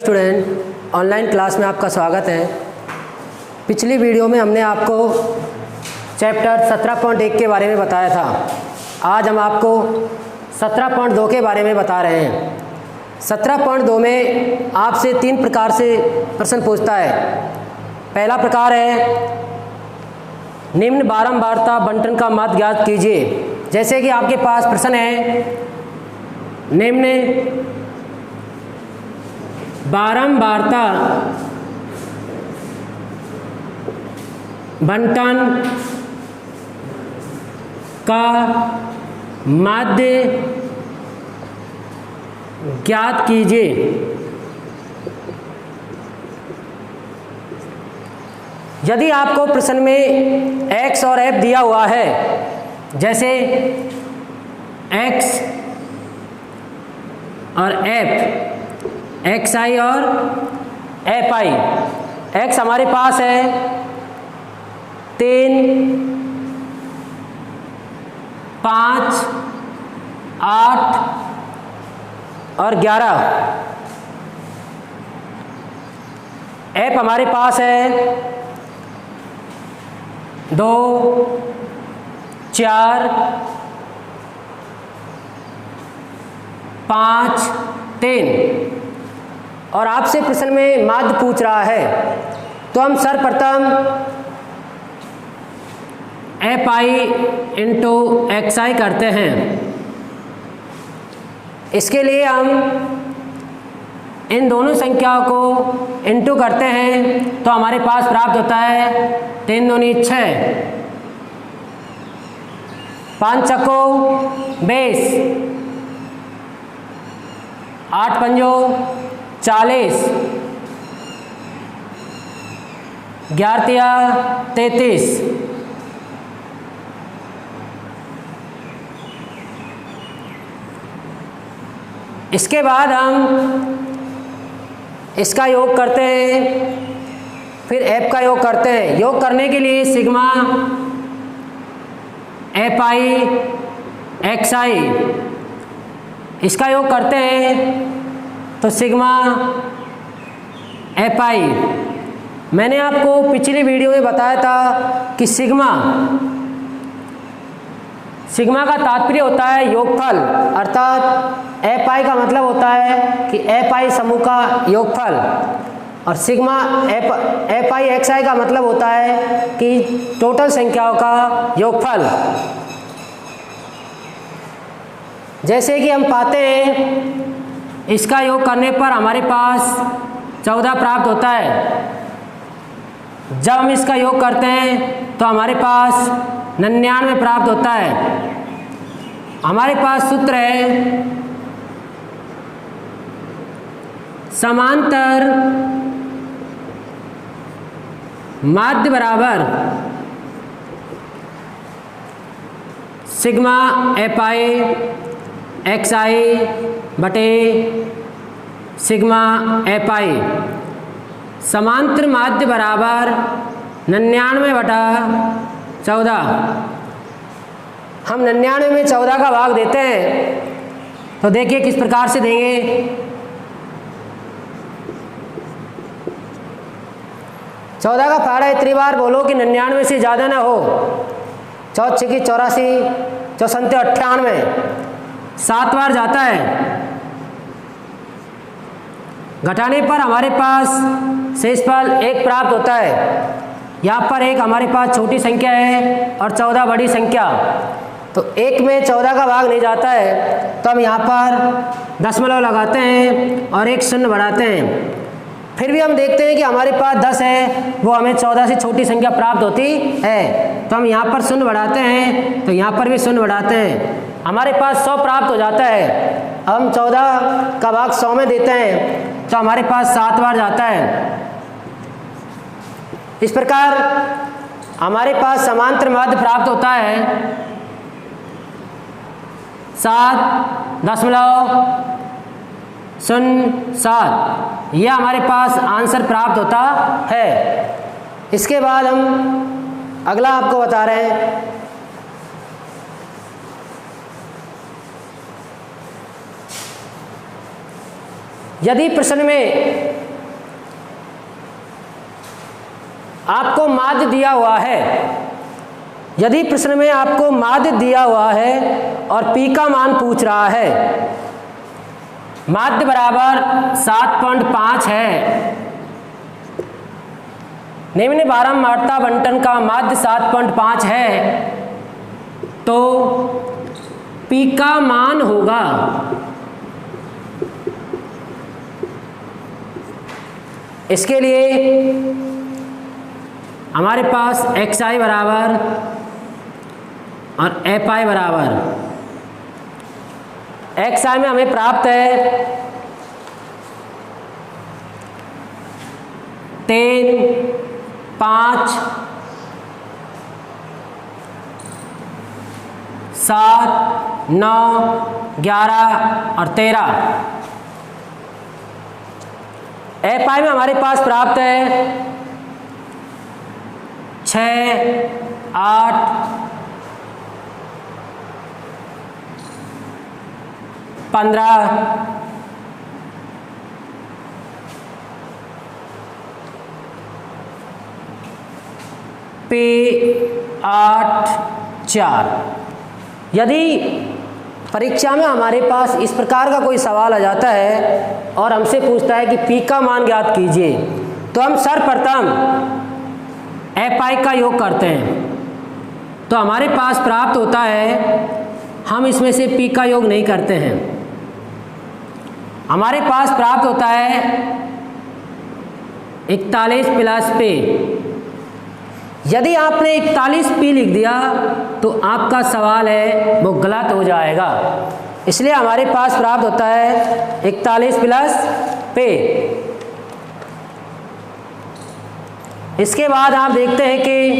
Student, online class में आपका स्वागत है। पिछली वीडियो में हमने आपको चैप्टर 17.1 के बारे में बताया था। आज हम आपको 17.2 के बारे में बता रहे हैं। 17.2 में आपसे 3 प्रकार से प्रश्न पूछता है। पहला प्रकार है निम्न बारंबारता बंटन का मत ज्ञात कीजिए। जैसे कि आपके पास प्रश्न है निम्न बारंबारता बंटन का माध्य ज्ञात कीजिए। यदि आपको प्रश्न में x और f दिया हुआ है, जैसे x और f, xi और fi, x हमारे पास है 3, 5, 8 और 11। f हमारे पास है 2, 4, 5, 3 और आपसे प्रश्न में माध्य पूछ रहा है, तो हम सर्वप्रथम fi इंटू xi करते हैं। इसके लिए हम इन दोनों संख्याओं को इंटू करते हैं तो हमारे पास प्राप्त होता है 3 दूनी 6, 5 चक्को 20, 8 पंजो 40, 11 तिया 33। इसके बाद हम इसका योग करते हैं, फिर f का योग करते हैं। योग करने के लिए सिग्मा fi xi इसका योग करते हैं तो सिग्मा fi। मैंने आपको पिछली वीडियो में बताया था कि सिग्मा का तात्पर्य होता है योगफल, अर्थात fi का मतलब होता है कि fi समूह का योगफल, और सिग्मा fi xi का मतलब होता है कि टोटल संख्याओं का योगफल। जैसे कि हम पाते हैं इसका योग करने पर हमारे पास 14 प्राप्त होता है। जब हम इसका योग करते हैं तो हमारे पास 99 प्राप्त होता है। हमारे पास सूत्र है समांतर माध्य बराबर सिग्मा fi xi बटे सिग्मा fi। समांतर माध्य बराबर 99/14। हम 99 में 14 का भाग देते हैं तो देखिए किस प्रकार से देंगे। 14 का फाड़ा इतनी बार बोलो कि 99 से ज़्यादा ना हो। 4 6 84, 4 98, 7 बार जाता है। घटाने पर हमारे पास शेषफल 1 प्राप्त होता है। यहाँ पर 1 हमारे पास छोटी संख्या है और 14 बड़ी संख्या, तो 1 में 14 का भाग नहीं जाता है, तो हम यहाँ पर दशमलव लगाते हैं और 1 शून्य बढ़ाते हैं। फिर भी हम देखते हैं कि हमारे पास 10 है, वो हमें 14 से छोटी संख्या प्राप्त होती है, तो हम यहाँ पर शून्य बढ़ाते हैं, तो यहाँ पर भी शून्य बढ़ाते हैं। हमारे पास 100 प्राप्त हो जाता है। हम 14 का भाग 100 में देते हैं तो हमारे पास 7 बार जाता है। इस प्रकार हमारे पास समांतर माध्य प्राप्त होता है 7.07। यह हमारे पास आंसर प्राप्त होता है। इसके बाद हम अगला आपको बता रहे हैं यदि प्रश्न में आपको माध्य दिया हुआ है, यदि प्रश्न में आपको माध्य दिया हुआ है और P का मान पूछ रहा है, माध्य बराबर 7.5 है, निम्न बारंबारता बंटन का माध्य 7.5 है, तो P का मान होगा इसके लिए हमारे पास xi बराबर और fi बराबर, xi में हमें प्राप्त है 3, 5, 7, 9, 11 और 13। fi में हमारे पास प्राप्त है 6, 8, 15, 8, 4। यदि परीक्षा में हमारे पास इस प्रकार का कोई सवाल आ जाता है और हमसे पूछता है कि P का मान ज्ञात कीजिए, तो हम सर्वप्रथम fi का योग करते हैं, तो हमारे पास प्राप्त होता है, हम इसमें से P का योग नहीं करते हैं, हमारे पास प्राप्त होता है 41 प्लस P। यदि आपने 41 P लिख दिया तो आपका सवाल है वो गलत हो जाएगा, इसलिए हमारे पास प्राप्त होता है 41 प्लस P। इसके बाद आप देखते हैं कि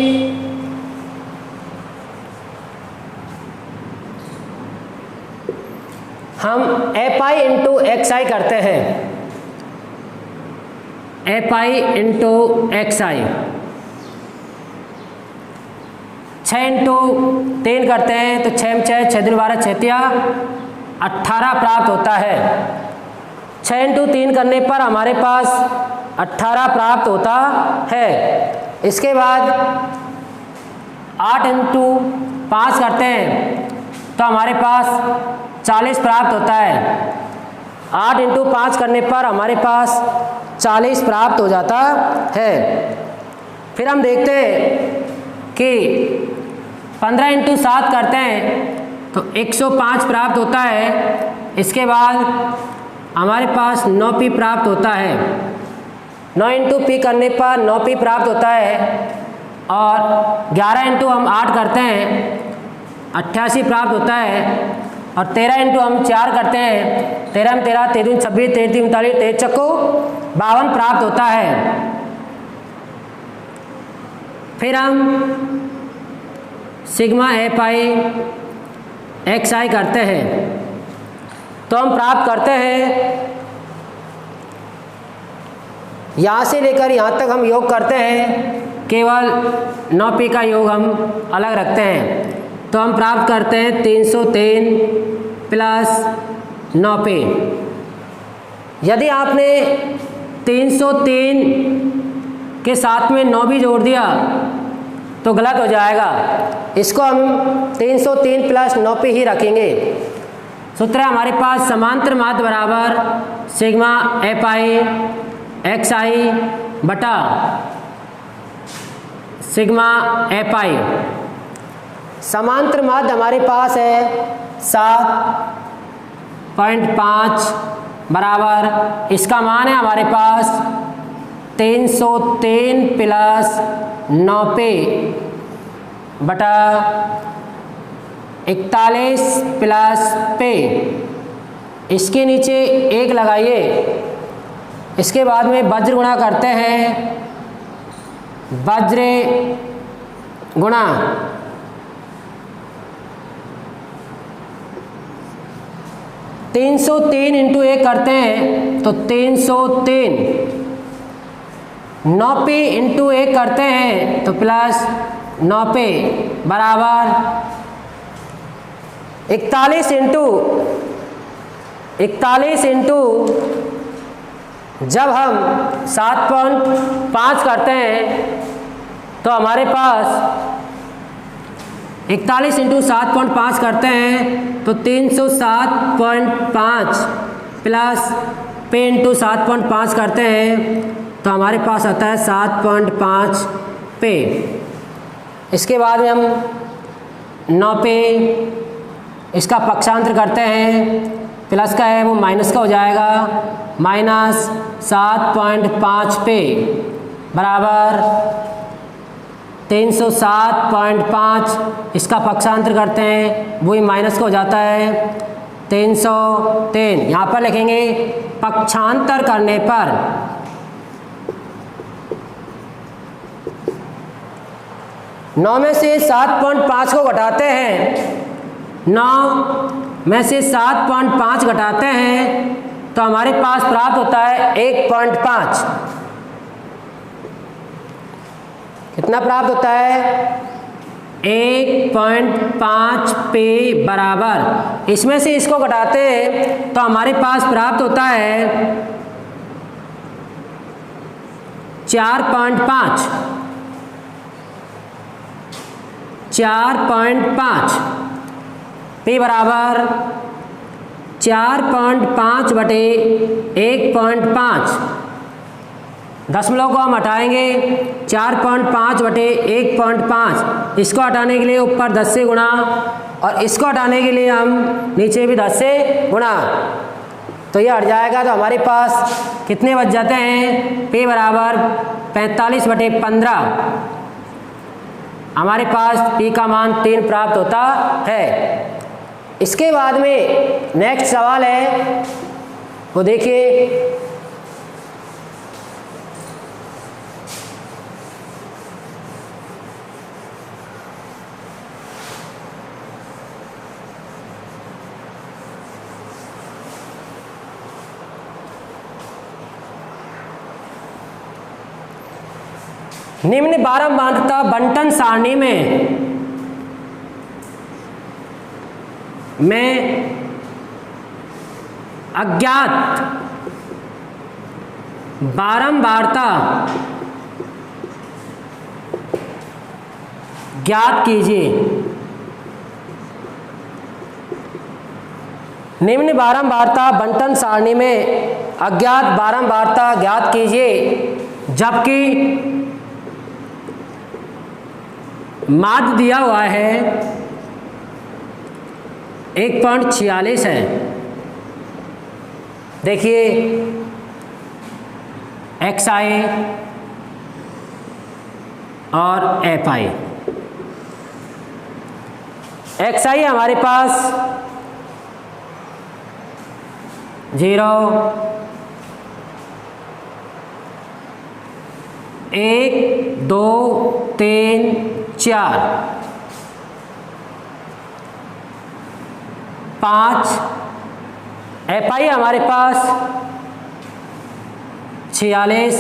हम fi इंटू xi करते हैं, fi इंटू xi 6 इंटू 3 करते हैं तो 6 में 6, 6 दूनी 12, 6 तिया 18 प्राप्त होता है। 6 इंटू 3 करने पर हमारे पास 18 प्राप्त होता है। इसके बाद 8 इंटू 5 करते हैं तो हमारे पास 40 प्राप्त होता है। 8 इंटू 5 करने पर हमारे पास 40 प्राप्त हो जाता है। फिर हम देखते हैं कि 15 इंटू 7 करते हैं तो 105 प्राप्त होता है। इसके बाद हमारे पास 9p प्राप्त होता है। 9 इंटू p करने पर 9p प्राप्त होता है। और 11 इंटू हम 8 करते हैं 88 प्राप्त होता है। और 13 इंटू हम 4 करते हैं 13 में 13, 13 26, 13 39, 13 चक्को 52 प्राप्त होता है। फिर हम सिग्मा fi xi करते हैं तो हम प्राप्त करते हैं, यहाँ से लेकर यहाँ तक हम योग करते हैं, केवल 9p का योग हम अलग रखते हैं तो हम प्राप्त करते हैं 303 प्लस 9p। यदि आपने 303 के साथ में 9 भी जोड़ दिया तो गलत हो जाएगा। इसको हम 303 प्लस 9p ही रखेंगे। सूत्र है हमारे पास समांतर माध्य बराबर सिग्मा fi xi बटा सिग्मा fi। समांतर माध्य हमारे पास है 7.5 बराबर, इसका मान है हमारे पास 303 प्लस 9p बटा 41 प्लस p। इसके नीचे 1 लगाइए। इसके बाद में वज्र गुणा करते हैं, वज्र गुणा 303 इंटू 1 करते हैं तो 303। 9p इंटू 1 करते हैं तो प्लस 9p बराबर 41 इंटू जब हम 7.5 करते हैं तो हमारे पास 41 इंटू 7.5 करते हैं तो 307.5 प्लस पे इंटू 7.5 करते हैं तो हमारे पास आता है 7.5 पे। इसके बाद में हम 9 पे इसका पक्षांतर करते हैं, प्लस का है वो माइनस का हो जाएगा, माइनस 7.5 पे बराबर 307.5, इसका पक्षांतर करते हैं वही माइनस का हो जाता है 303। यहाँ पर लिखेंगे पक्षांतर करने पर 9 में से 7.5 को घटाते हैं, 9 में से 7.5 घटाते हैं तो हमारे पास प्राप्त होता है 1.5। कितना प्राप्त होता है? 1.5 पे बराबर, इसमें से इसको घटाते हैं तो हमारे पास प्राप्त होता है 4.5। 4.5 पे बराबर 4.5 बटे 1.5, दशमलव को हम हटाएंगे 4.5 बटे 1.5, इसको हटाने के लिए ऊपर 10 से गुणा और इसको हटाने के लिए हम नीचे भी 10 से गुणा, तो ये हट जाएगा। तो हमारे पास कितने बच जाते हैं? पे बराबर 45 बटे 15, हमारे पास पी का मान 3 प्राप्त होता है। इसके बाद में नेक्स्ट सवाल है वो देखिए, निम्न बारंबारता बंटन सारणी में अज्ञात बारंबारता ज्ञात कीजिए। निम्न बारंबारता बंटन सारणी में अज्ञात बारंबारता ज्ञात कीजिए जबकि माध्य दिया हुआ है 1.46 है। देखिए XI और FI। XI हमारे पास 0, 1, 2, 3, 4, 5। FI हमारे पास 46,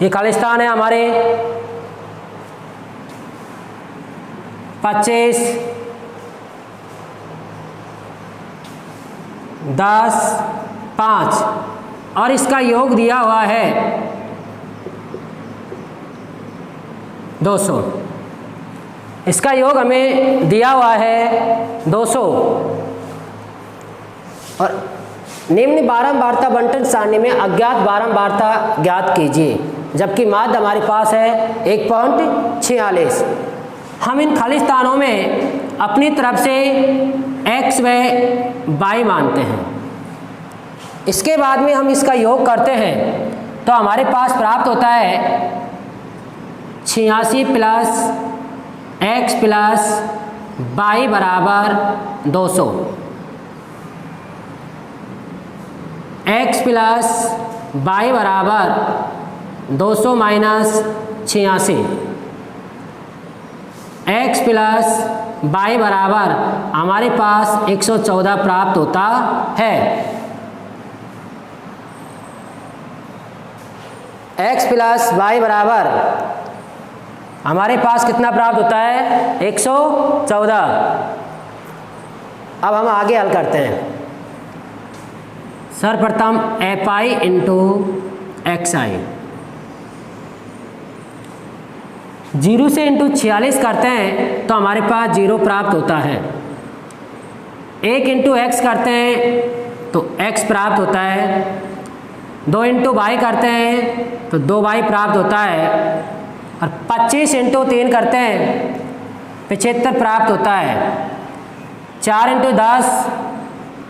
ये खालिस्तान है हमारे 25, 10, 5 और इसका योग दिया हुआ है 200। इसका योग हमें दिया हुआ है 200। और निम्न बारंबारता बंटन सारणी में अज्ञात बारंबारता ज्ञात कीजिए जबकि माध्य हमारे पास है 1.46। हम इन खाली स्थानों में अपनी तरफ से x व y मानते हैं। इसके बाद में हम इसका योग करते हैं तो हमारे पास प्राप्त होता है 86 प्लस x प्लस y बराबर 200। x प्लस y बराबर 200 माइनस 86। x प्लस y बराबर हमारे पास 114 प्राप्त होता है। x प्लस y बराबर हमारे पास कितना प्राप्त होता है? 114। अब हम आगे हल करते हैं। सर्वप्रथम एफ आई इंटू एक्स आई, 0 से इंटू 46 करते हैं तो हमारे पास 0 प्राप्त होता है। 1 इंटू एक्स करते हैं तो x प्राप्त होता है। 2 इंटू वाई करते हैं तो 2y प्राप्त होता है। और 25 इंटू 3 करते हैं 75 प्राप्त होता है। 4 इंटू 10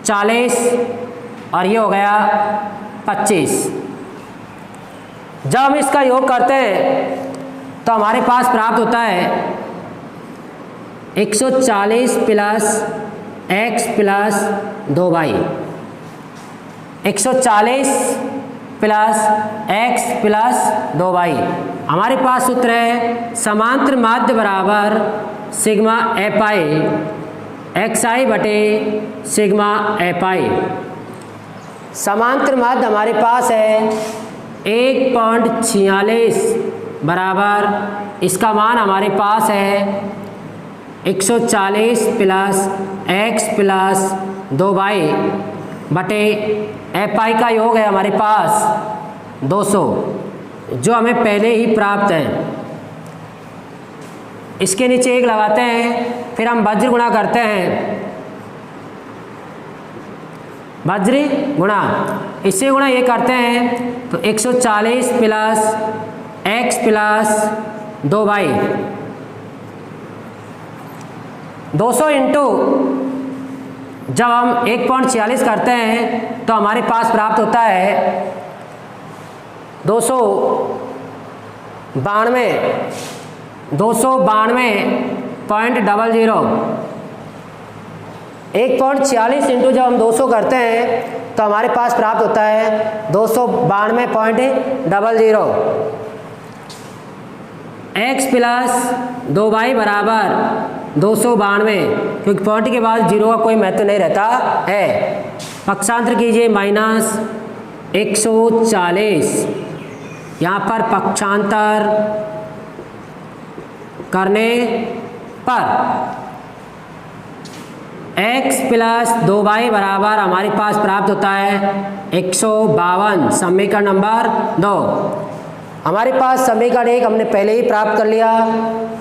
40 और ये हो गया 25। जब हम इसका योग करते हैं तो हमारे पास प्राप्त होता है 140 plus x plus 2y, 140 plus x plus 2y। हमारे पास सूत्र है समांतर माध्य बराबर सिग्मा एफ आई एक्स आई बटे सिग्मा एफ आई। समांतर माध्य हमारे पास है 1.46 बराबर, इसका मान हमारे पास है 140 प्लस x प्लस 2y बटे एफ आई का योग है हमारे पास 200, जो हमें पहले ही प्राप्त है। इसके नीचे 1 लगाते हैं, फिर हम वज्र गुणा करते हैं, वज्र गुणा, इससे गुणा ये करते हैं तो 140 plus x plus 2y 200 into जब हम 1.46 करते हैं तो हमारे पास प्राप्त होता है 292.00। 1.46 इंटू जब हम 200 करते हैं तो हमारे पास प्राप्त होता है 292.00। x प्लस 2y बराबर 292, क्योंकि पॉइंट के बाद 0 का कोई महत्व नहीं रहता है। पक्षांतर कीजिए माइनस 140, यहाँ पर पक्षांतर करने पर x प्लस 2y बराबर हमारे पास प्राप्त होता है 152। समीकरण नंबर 2। हमारे पास समीकरण 1 हमने पहले ही प्राप्त कर लिया,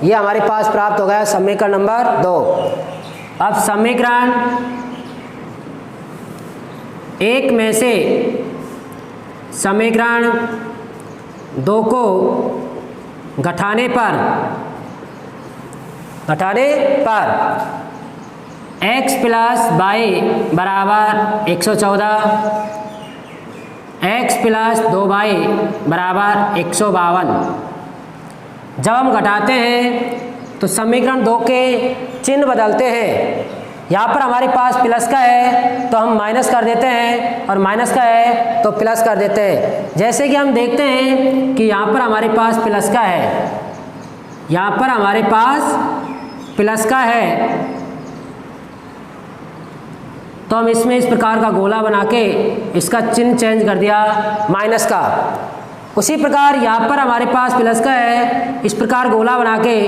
ये हमारे पास प्राप्त हो गया समीकरण नंबर 2। अब समीकरण 1 में से समीकरण 2 को घटाने पर x प्लस y बराबर 114, x प्लस 2y बराबर 152। जब हम घटाते हैं तो समीकरण 2 के चिन्ह बदलते हैं। यहाँ पर हमारे पास प्लस का है तो हम माइनस कर देते हैं, और माइनस का है तो प्लस कर देते हैं। जैसे कि हम देखते हैं कि यहाँ पर हमारे पास प्लस का है, यहाँ पर हमारे पास प्लस का है, तो हम इसमें इस प्रकार का गोला बना के इसका चिन्ह चेंज कर दिया माइनस का। उसी प्रकार यहाँ पर हमारे पास प्लस का है, इस प्रकार गोला बना के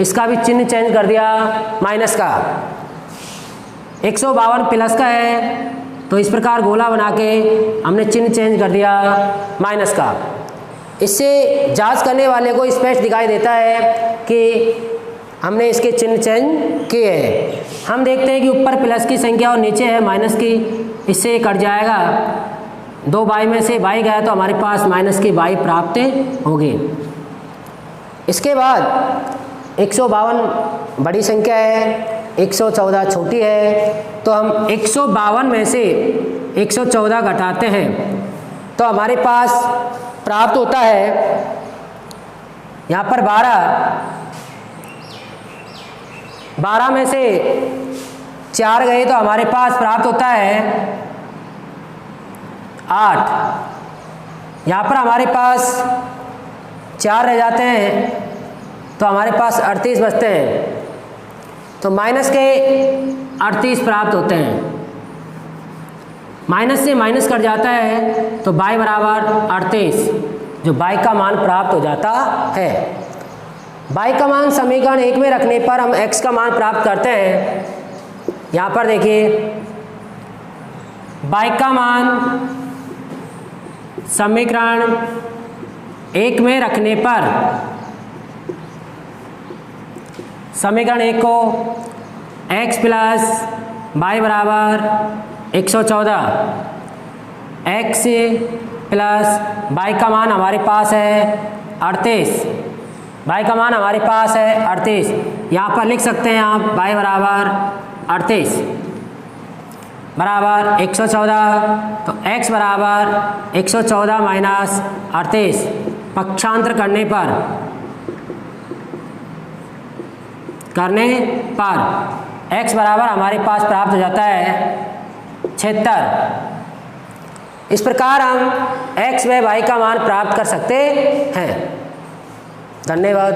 इसका भी चिन्ह चेंज कर दिया माइनस का। 152 प्लस का है तो इस प्रकार गोला बना के हमने चिन्ह चेंज कर दिया माइनस का। इससे जांच करने वाले को स्पष्ट दिखाई देता है कि हमने इसके चिन्ह चेंज किए हैं। हम देखते हैं कि ऊपर प्लस की संख्या और नीचे है माइनस की, इससे कट जाएगा। 2 y में से y गया तो हमारे पास माइनस की y प्राप्त होगी। इसके बाद 152 बड़ी संख्या है, 114 छोटी है, तो हम 152 में से 114 घटाते हैं तो हमारे पास प्राप्त होता है यहाँ पर 12 में से 4 गए तो हमारे पास प्राप्त होता है 8। यहाँ पर हमारे पास 4 रह जाते हैं तो हमारे पास 38 बचते हैं, तो माइनस के 38 प्राप्त होते हैं। माइनस से माइनस कट जाता है तो y बराबर 38, जो y का मान प्राप्त हो जाता है। y का मान समीकरण 1 में रखने पर हम x का मान प्राप्त करते हैं। यहाँ पर देखिए y का मान समीकरण 1 में रखने पर, समीकरण 1 को x प्लस y बराबर 114, x प्लस y का मान हमारे पास है 38, y का मान हमारे पास है 38, यहाँ पर लिख सकते हैं आप y बराबर 38 बराबर 114, तो x बराबर 114 माइनस 38, पक्षांतर करने पर x बराबर हमारे पास प्राप्त हो जाता है 76। इस प्रकार हम x व y का मान प्राप्त कर सकते हैं। धन्यवाद।